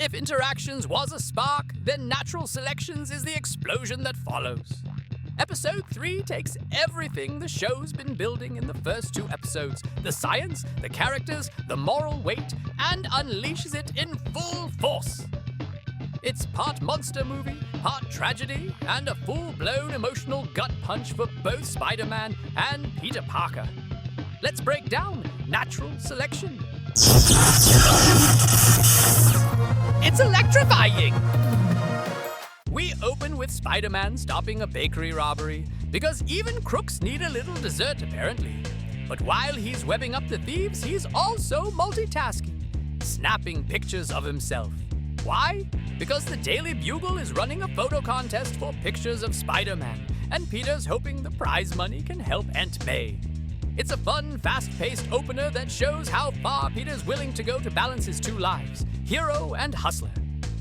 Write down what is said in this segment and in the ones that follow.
If interactions was a spark, then natural selections is the explosion that follows. Episode 3 takes everything the show's been building in the first 2 episodes, the science, the characters, the moral weight, and unleashes it in full force. It's part monster movie, part tragedy, and a full-blown emotional gut punch for both Spider-Man and Peter Parker. Let's break down natural selection. It's electrifying! We open with Spider-Man stopping a bakery robbery, because even crooks need a little dessert apparently. But while he's webbing up the thieves, he's also multitasking, snapping pictures of himself. Why? Because the Daily Bugle is running a photo contest for pictures of Spider-Man, and Peter's hoping the prize money can help Aunt May. It's a fun, fast-paced opener that shows how far Peter's willing to go to balance his 2 lives, hero and hustler.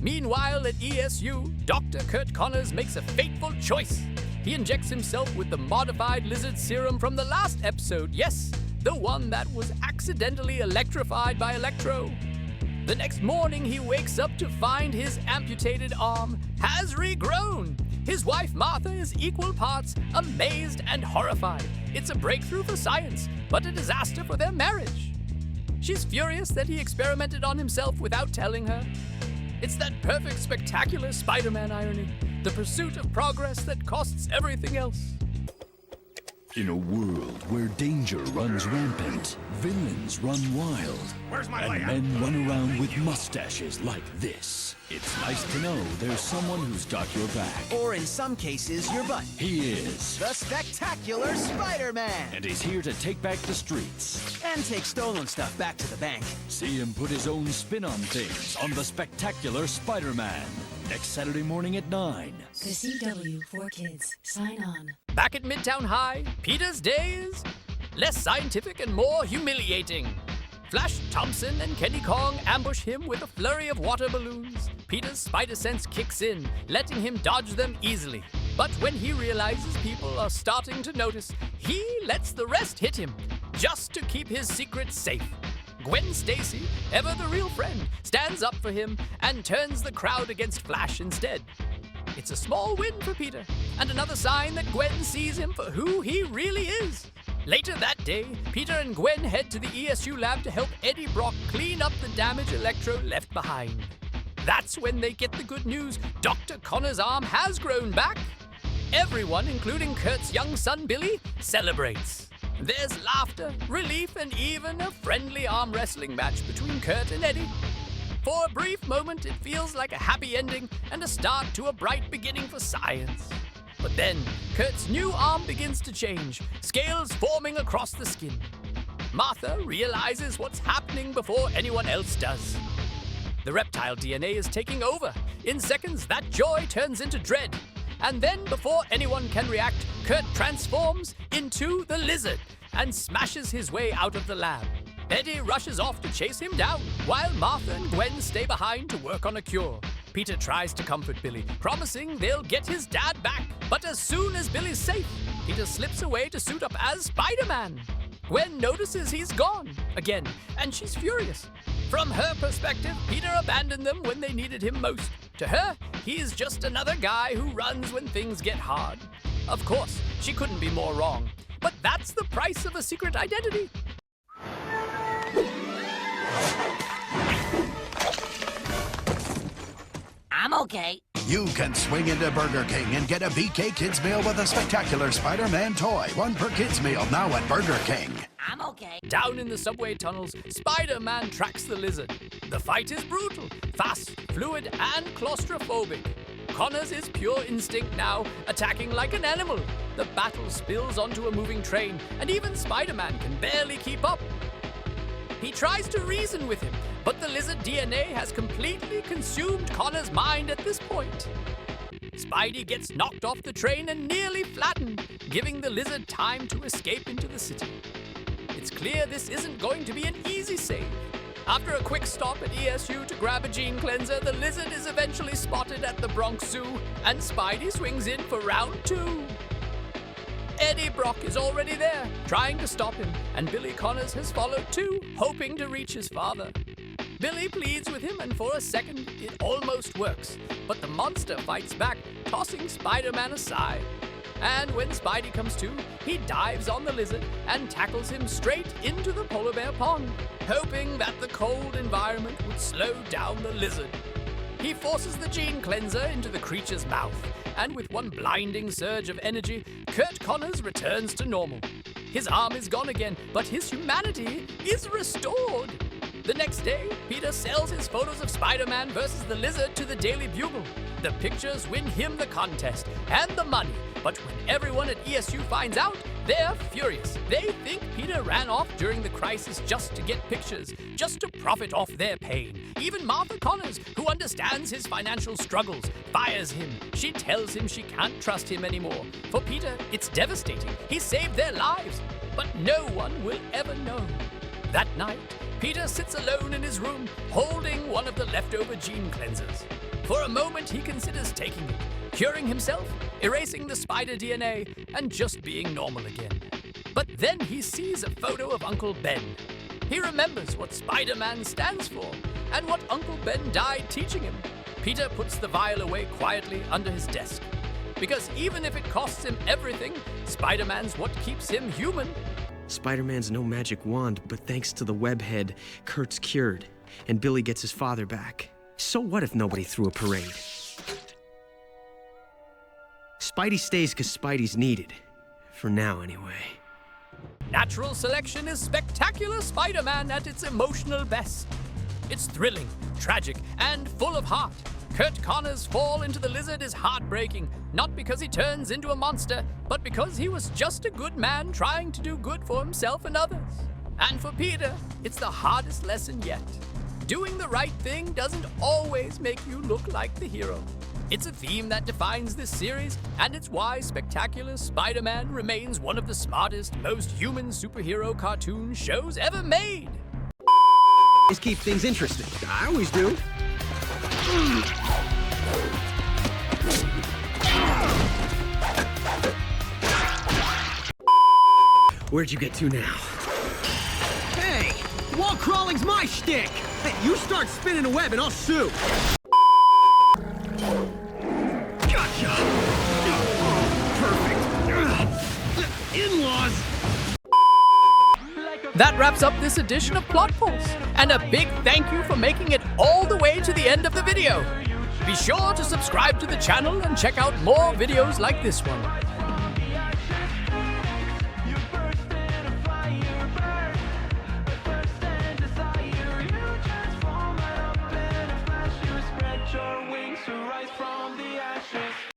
Meanwhile, at ESU, Dr. Kurt Connors makes a fateful choice. He injects himself with the modified lizard serum from the last episode, yes, the one that was accidentally electrified by Electro. The next morning, he wakes up to find his amputated arm has regrown. His wife, Martha, is equal parts amazed and horrified. It's a breakthrough for science, but a disaster for their marriage. She's furious that he experimented on himself without telling her. It's that perfect, spectacular Spider-Man irony, the pursuit of progress that costs everything else. In a world where danger runs rampant, villains run wild, and men run around with mustaches like this, it's nice to know there's someone who's got your back. Or in some cases, your butt. He is The spectacular Spider-Man! and he's here to take back the streets. And take stolen stuff back to the bank. See him put his own spin on things on The Spectacular Spider-Man. Next Saturday morning at 9. The CW for Kids. Sign on. Back at Midtown High, Peter's day is less scientific and more humiliating. Flash Thompson and Kenny Kong ambush him with a flurry of water balloons. Peter's spider sense kicks in, letting him dodge them easily. But when he realizes people are starting to notice, he lets the rest hit him, just to keep his secret safe. Gwen Stacy, ever the real friend, stands up for him and turns the crowd against Flash instead. It's a small win for Peter, and another sign that Gwen sees him for who he really is. Later that day, Peter and Gwen head to the ESU lab to help Eddie Brock clean up the damage Electro left behind. That's when they get the good news: Dr. Connor's arm has grown back. Everyone, including Kurt's young son Billy, celebrates. There's laughter, relief, and even a friendly arm wrestling match between Kurt and Eddie. For a brief moment, it feels like a happy ending and a start to a bright beginning for science. But then, Kurt's new arm begins to change, scales forming across the skin. Martha realizes what's happening before anyone else does. The reptile DNA is taking over. In seconds, that joy turns into dread. And then, before anyone can react, Kurt transforms into the lizard and smashes his way out of the lab. Eddie rushes off to chase him down, while Martha and Gwen stay behind to work on a cure. Peter tries to comfort Billy, promising they'll get his dad back. But as soon as Billy's safe, Peter slips away to suit up as Spider-Man. Gwen notices he's gone again, and she's furious. From her perspective, Peter abandoned them when they needed him most. To her, he's just another guy who runs when things get hard. Of course, she couldn't be more wrong. But that's the price of a secret identity. I'm okay. You can swing into Burger King and get a BK Kids meal with a spectacular Spider-Man toy. 1 per kids meal now at Burger King. I'm okay. Down in the subway tunnels, Spider-Man tracks the lizard. The fight is brutal, fast, fluid, and claustrophobic. Connors is pure instinct now, attacking like an animal. The battle spills onto a moving train, and even Spider-Man can barely keep up. He tries to reason with him, but the lizard DNA has completely consumed Connor's mind at this point. Spidey gets knocked off the train and nearly flattened, giving the lizard time to escape into the city. It's clear this isn't going to be an easy save. After a quick stop at ESU to grab a gene cleanser, the lizard is eventually spotted at the Bronx Zoo, and Spidey swings in for round 2. Eddie Brock is already there, trying to stop him, and Billy Connors has followed too, hoping to reach his father. Billy pleads with him, and for a second, it almost works. But the monster fights back, tossing Spider-Man aside. And when Spidey comes to, he dives on the lizard and tackles him straight into the polar bear pond, hoping that the cold environment would slow down the lizard. He forces the gene cleanser into the creature's mouth, and with one blinding surge of energy, Kurt Connors returns to normal. His arm is gone again, but his humanity is restored. The next day, Peter sells his photos of Spider-Man versus the Lizard to the Daily Bugle. The pictures win him the contest and the money, but when everyone at ESU finds out, they're furious. They think Peter ran off during the crisis just to get pictures, just to profit off their pain. Even Martha Connors, who understands his financial struggles, fires him. She tells him she can't trust him anymore. For Peter, it's devastating. He saved their lives, but no one will ever know. That night, Peter sits alone in his room, holding one of the leftover gene cleansers. For a moment, he considers taking it, curing himself, erasing the spider DNA, and just being normal again. But then he sees a photo of Uncle Ben. He remembers what Spider-Man stands for, and what Uncle Ben died teaching him. Peter puts the vial away quietly under his desk. Because even if it costs him everything, Spider-Man's what keeps him human. Spider-Man's no magic wand, but thanks to the webhead, Kurt's cured, and Billy gets his father back. So what if nobody threw a parade? Spidey stays because Spidey's needed. For now, anyway. Natural selection is spectacular Spider-Man at its emotional best. It's thrilling, tragic, and full of heart. Kurt Connors' fall into the lizard is heartbreaking, not because he turns into a monster, but because he was just a good man trying to do good for himself and others. And for Peter, it's the hardest lesson yet. Doing the right thing doesn't always make you look like the hero. It's a theme that defines this series, and it's why Spectacular Spider-Man remains one of the smartest, most human superhero cartoon shows ever made. Just keep things interesting. I always do. Where'd you get to now? Hey! Wall crawling's my shtick! Hey, you start spinning a web and I'll sue! Gotcha! Perfect! In-laws! That wraps up this edition of Plot Pulse, and a big thank you for making it all the way to the end of the video. Be sure to subscribe to the channel and check out more videos like this one.